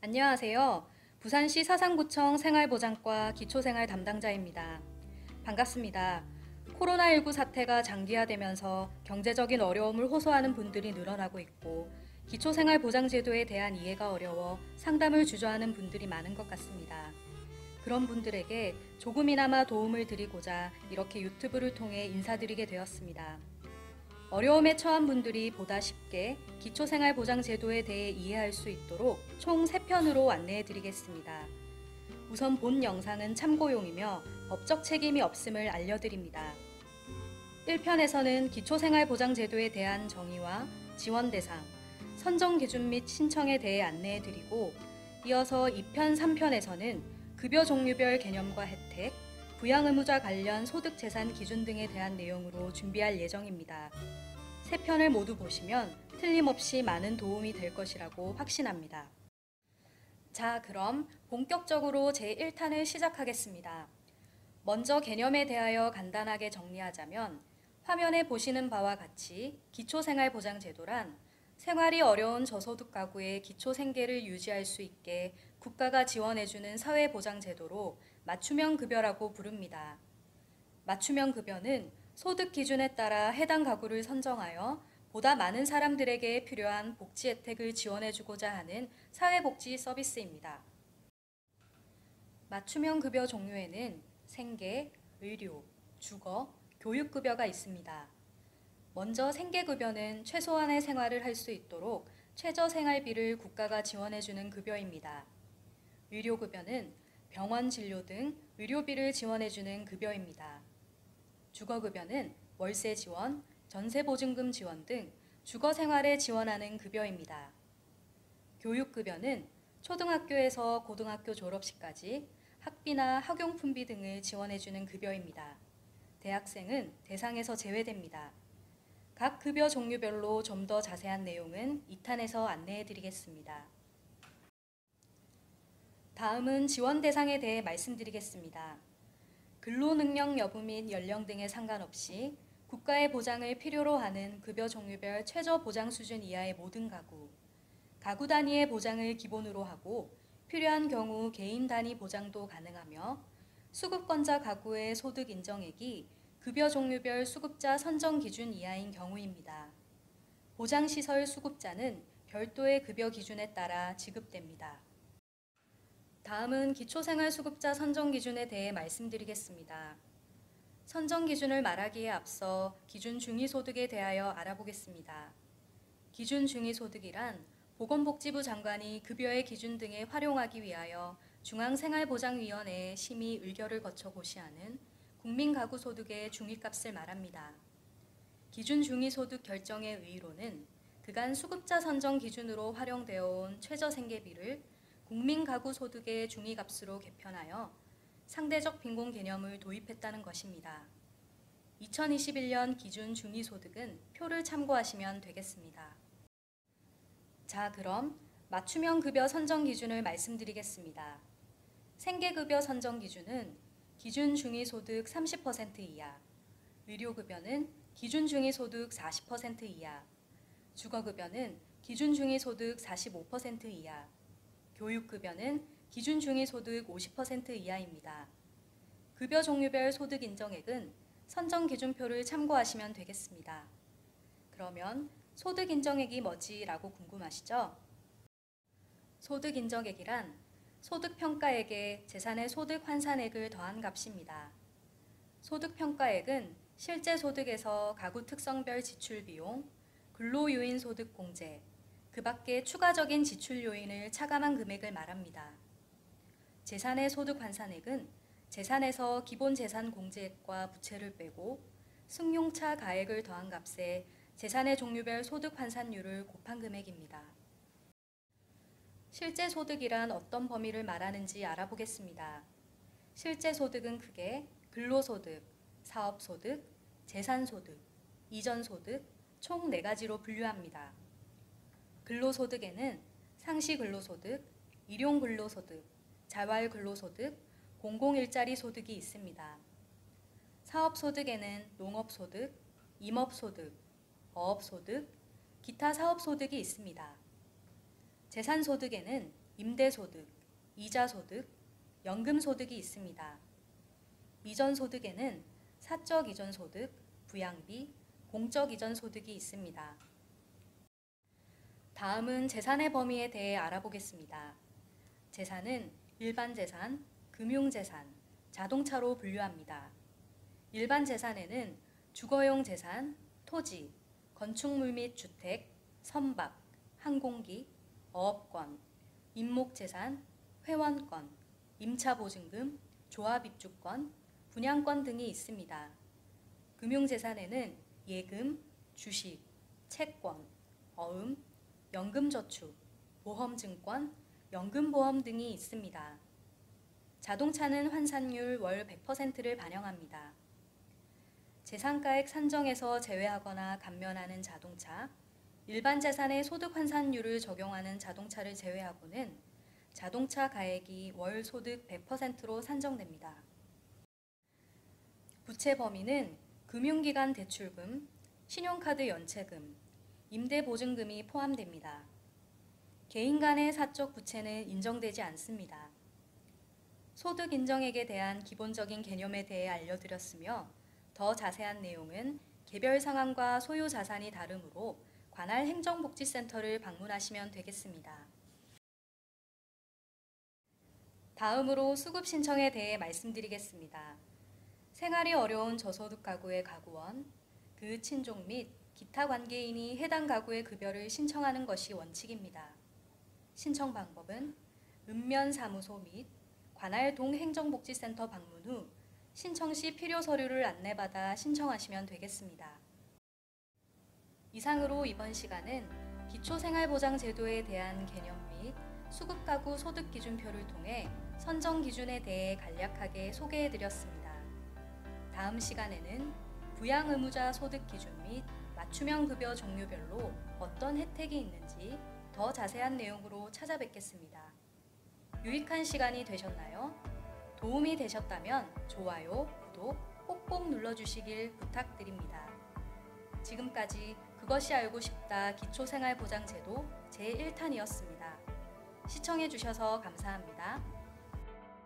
안녕하세요. 부산시 사상구청 생활보장과 기초생활 담당자입니다. 반갑습니다. 코로나19 사태가 장기화되면서 경제적인 어려움을 호소하는 분들이 늘어나고 있고 기초생활보장제도에 대한 이해가 어려워 상담을 주저하는 분들이 많은 것 같습니다. 그런 분들에게 조금이나마 도움을 드리고자 이렇게 유튜브를 통해 인사드리게 되었습니다. 어려움에 처한 분들이 보다 쉽게 기초생활보장제도에 대해 이해할 수 있도록 총 3편으로 안내해 드리겠습니다. 우선 본 영상은 참고용이며 법적 책임이 없음을 알려드립니다. 1편에서는 기초생활보장제도에 대한 정의와 지원 대상, 선정 기준 및 신청에 대해 안내해 드리고 이어서 2편, 3편에서는 급여 종류별 개념과 혜택, 부양의무자 관련 소득재산 기준 등에 대한 내용으로 준비할 예정입니다. 3편을 모두 보시면 틀림없이 많은 도움이 될 것이라고 확신합니다. 자, 그럼 본격적으로 제1탄을 시작하겠습니다. 먼저 개념에 대하여 간단하게 정리하자면 화면에 보시는 바와 같이 기초생활보장제도란 생활이 어려운 저소득 가구의 기초 생계를 유지할 수 있게 국가가 지원해주는 사회보장제도로 맞춤형 급여라고 부릅니다. 맞춤형 급여는 소득 기준에 따라 해당 가구를 선정하여 보다 많은 사람들에게 필요한 복지 혜택을 지원해주고자 하는 사회복지 서비스입니다. 맞춤형 급여 종류에는 생계, 의료, 주거, 교육급여가 있습니다. 먼저 생계급여는 최소한의 생활을 할 수 있도록 최저생활비를 국가가 지원해주는 급여입니다. 의료급여는 병원 진료 등 의료비를 지원해주는 급여입니다. 주거급여는 월세 지원, 전세보증금 지원 등 주거생활에 지원하는 급여입니다. 교육급여는 초등학교에서 고등학교 졸업식까지 학비나 학용품비 등을 지원해주는 급여입니다. 대학생은 대상에서 제외됩니다. 각 급여 종류별로 좀 더 자세한 내용은 2탄에서 안내해드리겠습니다. 다음은 지원 대상에 대해 말씀드리겠습니다. 근로능력 여부 및 연령 등에 상관없이 국가의 보장을 필요로 하는 급여 종류별 최저 보장 수준 이하의 모든 가구, 가구 단위의 보장을 기본으로 하고 필요한 경우 개인 단위 보장도 가능하며 수급권자 가구의 소득 인정액이 급여 종류별 수급자 선정 기준 이하인 경우입니다. 보장시설 수급자는 별도의 급여 기준에 따라 지급됩니다. 다음은 기초생활수급자 선정 기준에 대해 말씀드리겠습니다. 선정 기준을 말하기에 앞서 기준 중위소득에 대하여 알아보겠습니다. 기준 중위소득이란 보건복지부 장관이 급여의 기준 등에 활용하기 위하여 중앙생활보장위원회에 심의 의결을 거쳐 고시하는 국민가구소득의 중위값을 말합니다. 기준 중위소득 결정의 의의로는 그간 수급자 선정 기준으로 활용되어 온 최저생계비를 국민가구소득의 중위값으로 개편하여 상대적 빈곤 개념을 도입했다는 것입니다. 2021년 기준 중위소득은 표를 참고하시면 되겠습니다. 자, 그럼 맞춤형 급여 선정 기준을 말씀드리겠습니다. 생계급여 선정 기준은 기준 중위소득 30% 이하, 의료급여는 기준 중위소득 40% 이하, 주거급여는 기준 중위소득 45% 이하, 교육급여는 기준 중위소득 50% 이하입니다. 급여 종류별 소득 인정액은 선정 기준표를 참고하시면 되겠습니다. 그러면 소득 인정액이 뭐지라고 궁금하시죠? 소득 인정액이란 소득평가액에 재산의 소득 환산액을 더한 값입니다. 소득평가액은 실제 소득에서 가구 특성별 지출 비용, 근로요인 소득 공제, 그 밖에 추가적인 지출 요인을 차감한 금액을 말합니다. 재산의 소득 환산액은 재산에서 기본 재산 공제액과 부채를 빼고 승용차 가액을 더한 값에 재산의 종류별 소득 환산율을 곱한 금액입니다. 실제 소득이란 어떤 범위를 말하는지 알아보겠습니다. 실제 소득은 크게 근로소득, 사업소득, 재산소득, 이전소득 총 4가지로 분류합니다. 근로소득에는 상시근로소득, 일용근로소득, 자활근로소득, 공공일자리 소득이 있습니다. 사업소득에는 농업소득, 임업소득, 어업소득, 기타 사업소득이 있습니다. 재산소득에는 임대소득, 이자소득, 연금소득이 있습니다. 이전소득에는 사적 이전소득, 부양비, 공적 이전소득이 있습니다. 다음은 재산의 범위에 대해 알아보겠습니다. 재산은 일반 재산, 금융재산, 자동차로 분류합니다. 일반 재산에는 주거용 재산, 토지, 건축물 및 주택, 선박, 항공기, 어업권, 임목재산, 회원권, 임차보증금, 조합입주권, 분양권 등이 있습니다. 금융재산에는 예금, 주식, 채권, 어음, 연금저축, 보험증권, 연금보험 등이 있습니다. 자동차는 환산율 월 100%를 반영합니다. 재산가액 산정에서 제외하거나 감면하는 자동차, 일반 재산의 소득 환산율을 적용하는 자동차를 제외하고는 자동차 가액이 월 소득 100%로 산정됩니다. 부채 범위는 금융기관 대출금, 신용카드 연체금, 임대보증금이 포함됩니다. 개인 간의 사적 부채는 인정되지 않습니다. 소득 인정액에 대한 기본적인 개념에 대해 알려드렸으며 더 자세한 내용은 개별 상황과 소유 자산이 다르므로 관할 행정복지센터를 방문하시면 되겠습니다. 다음으로 수급 신청에 대해 말씀드리겠습니다. 생활이 어려운 저소득 가구의 가구원, 그 친족 및 기타 관계인이 해당 가구의 급여를 신청하는 것이 원칙입니다. 신청 방법은 읍면사무소 및 관할 동행정복지센터 방문 후 신청 시 필요 서류를 안내받아 신청하시면 되겠습니다. 이상으로 이번 시간은 기초생활보장제도에 대한 개념 및 수급가구 소득기준표를 통해 선정 기준에 대해 간략하게 소개해드렸습니다. 다음 시간에는 부양의무자 소득기준 및 맞춤형 급여 종류별로 어떤 혜택이 있는지 더 자세한 내용으로 찾아뵙겠습니다. 유익한 시간이 되셨나요? 도움이 되셨다면 좋아요, 구독 꼭꼭 눌러주시길 부탁드립니다. 지금까지 그것이 알고 싶다 기초생활보장제도 제1탄이었습니다. 시청해주셔서 감사합니다.